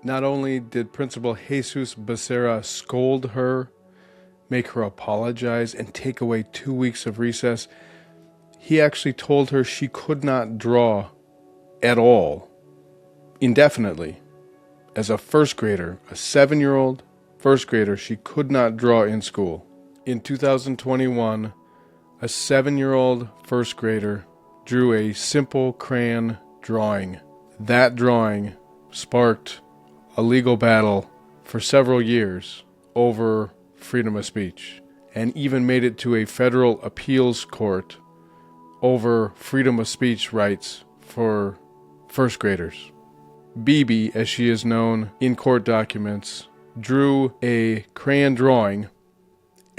Not only did Principal Jesus Becerra scold her, make her apologize, and take away 2 weeks of recess, he actually told her she could not draw at all, indefinitely. As a first grader, a 7-year-old first grader, she could not draw in school. In 2021, a 7-year-old first grader drew a simple crayon drawing. That drawing sparked a legal battle for several years over freedom of speech, and even made it to a federal appeals court over freedom of speech rights for first graders. Bibi, as she is known in court documents, drew a crayon drawing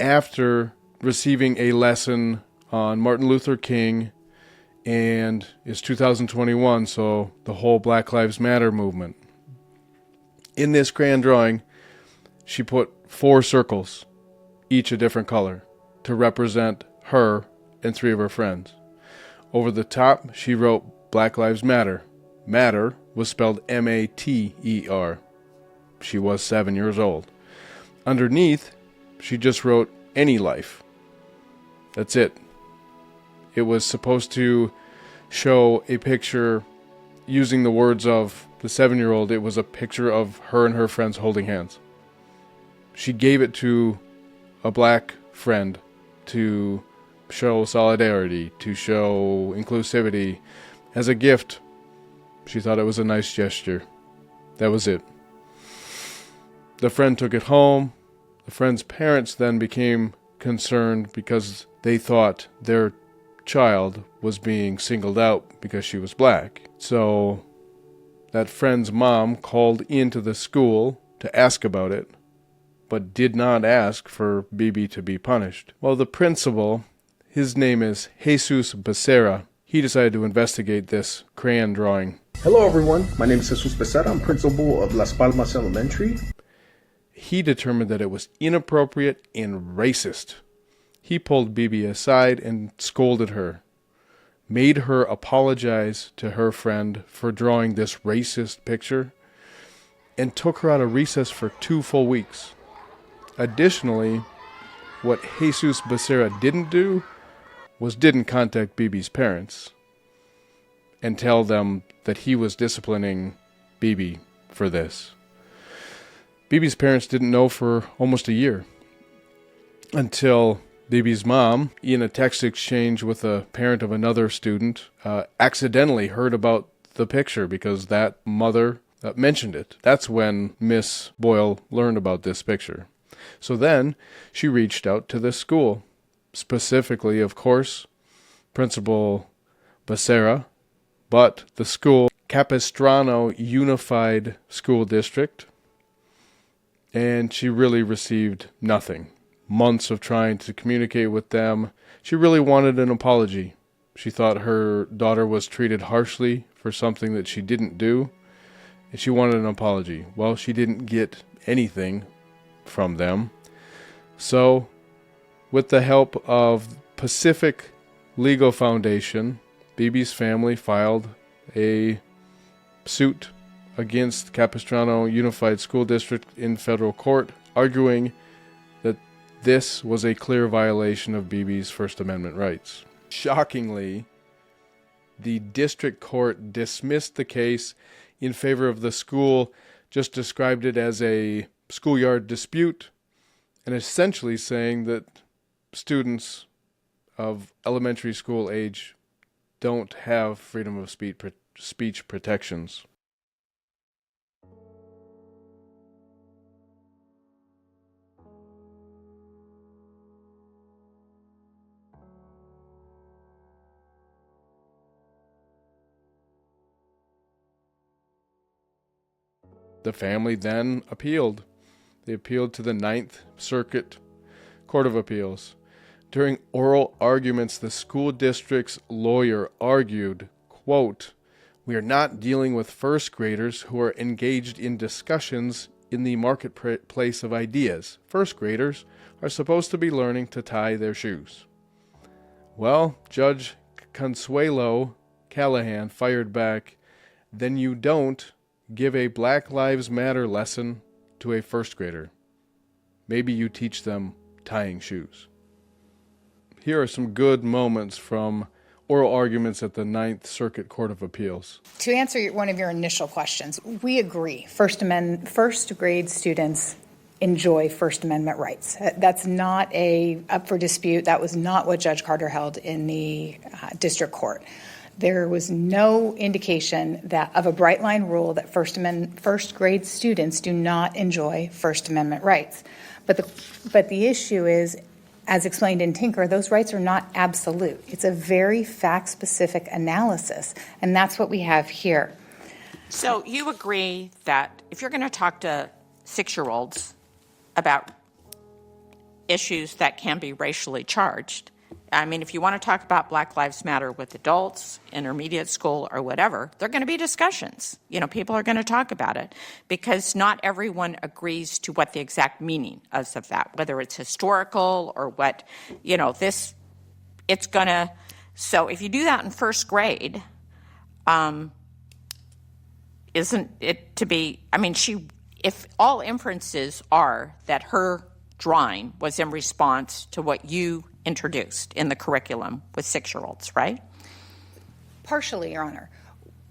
after receiving a lesson on Martin Luther King, and it's 2021, so the whole Black Lives Matter movement. In this crayon drawing, she put 4 circles, each a different color, to represent her and 3 of her friends. Over the top, she wrote Black Lives Matter. Matter was spelled M-A-T-E-R. She was 7 years old. Underneath, she just wrote any life. That's it. It was supposed to show a picture using the words of the 7-year-old. It was a picture of her and her friends holding hands. She gave it to a black friend to show solidarity, to show inclusivity as a gift. She thought it was a nice gesture. That was it. The friend took it home. The friend's parents then became concerned because they thought their child was being singled out because she was black. So that friend's mom called into the school to ask about it, but did not ask for Bibi to be punished. Well, the principal, his name is Jesus Becerra, he decided to investigate this crayon drawing. Hello everyone, my name is Jesus Becerra. I'm principal of Las Palmas Elementary. He determined that it was inappropriate and racist. He pulled Bibi aside and scolded her, made her apologize to her friend for drawing this racist picture, and took her out of recess for 2 full weeks. Additionally, what Jesus Becerra didn't do was didn't contact Bibi's parents and tell them that he was disciplining Bibi for this. Bibi's parents didn't know for almost a year until Bibi's mom, in a text exchange with a parent of another student, accidentally heard about the picture because that mother mentioned it. That's when Miss Boyle learned about this picture. So then she reached out to the school, specifically, of course, Principal Becerra, but the school, Capistrano Unified School District, and she really received nothing. Months of trying to communicate with them. She really wanted an apology. She thought her daughter was treated harshly for something that she didn't do, and she wanted an apology. Well, she didn't get anything from them. So, with the help of Pacific Legal Foundation, Bibi's family filed a suit against Capistrano Unified School District in federal court, arguing that this was a clear violation of Bibi's First Amendment rights. Shockingly, the district court dismissed the case in favor of the school, just described it as a schoolyard dispute, and essentially saying that students of elementary school age don't have freedom of speech protections. The family then appealed. They appealed to the Ninth Circuit Court of Appeals. During oral arguments, the school district's lawyer argued, quote, We are not dealing with first graders who are engaged in discussions in the marketplace of ideas. First graders are supposed to be learning to tie their shoes. Well, Judge Consuelo Callahan fired back, then you don't give a Black Lives Matter lesson to a first grader. Maybe you teach them tying shoes. Here are some good moments from oral arguments at the Ninth Circuit Court of Appeals. To answer one of your initial questions, we agree first grade students enjoy First Amendment rights. That's not up for dispute. That was not what Judge Carter held in the district court. There was no indication of a bright line rule that first grade students do not enjoy First Amendment rights. But the issue is, as explained in Tinker, those rights are not absolute. It's a very fact-specific analysis, and that's what we have here. So you agree that if you're going to talk to 6-year-olds about issues that can be racially charged, I mean, if you want to talk about Black Lives Matter with adults, intermediate school, or whatever, there are going to be discussions. People are going to talk about it because not everyone agrees to what the exact meaning is of that, whether it's historical or what, it's going to. So if you do that in first grade, isn't it to be, if all inferences are that her drawing was in response to what you introduced in the curriculum with 6-year-olds, right? Partially, Your Honor.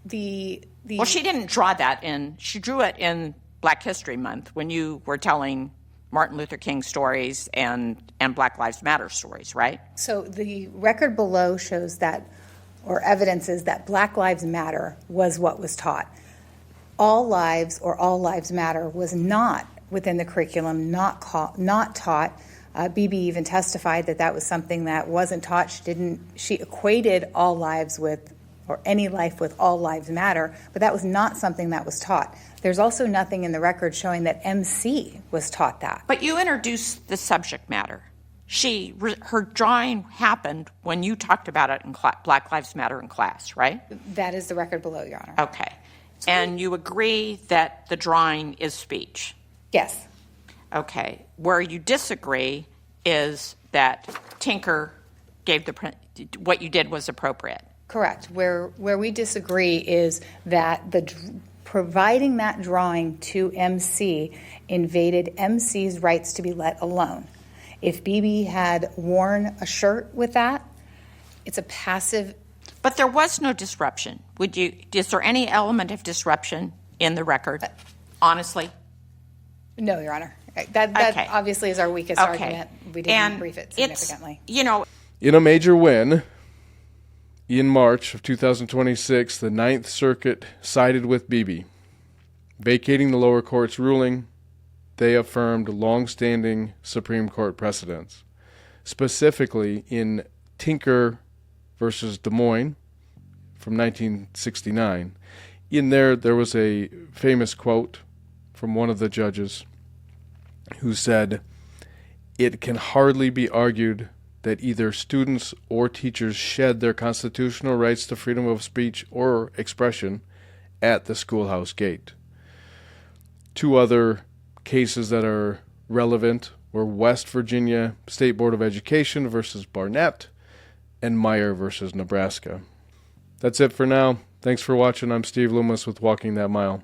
Well, she didn't draw that in. She drew it in Black History Month when you were telling Martin Luther King stories and Black Lives Matter stories, right? So the record below shows that, or evidences that Black Lives Matter was what was taught. All lives or all lives matter was not within the curriculum, not taught. Bibi even testified that was something that wasn't taught. She equated all lives with, or any life with all lives matter, but that was not something that was taught. There's also nothing in the record showing that MC was taught that. But you introduced the subject matter. Her drawing happened when you talked about it in Black Lives Matter in class, right? That is the record below, Your Honor. Okay. And you agree that the drawing is speech? Yes. Okay. Where you disagree is that Tinker gave what you did was appropriate. Correct. Where we disagree is that providing that drawing to MC invaded MC's rights to be let alone. If Bibi had worn a shirt with that, it's a passive. But there was no disruption. Is there any element of disruption in the record? Honestly? No, Your Honor. That obviously is our weakest argument. We didn't brief it significantly. In a major win, in March of 2026, the Ninth Circuit sided with Bibi. Vacating the lower court's ruling, they affirmed long-standing Supreme Court precedents. Specifically, in Tinker versus Des Moines from 1969, in there was a famous quote from one of the judges who said, "It can hardly be argued that either students or teachers shed their constitutional rights to freedom of speech or expression at the schoolhouse gate." Two other cases that are relevant were West Virginia State Board of Education versus Barnett and Meyer versus Nebraska. That's it for now. Thanks for watching. I'm Steve Loomis with Walking That Mile.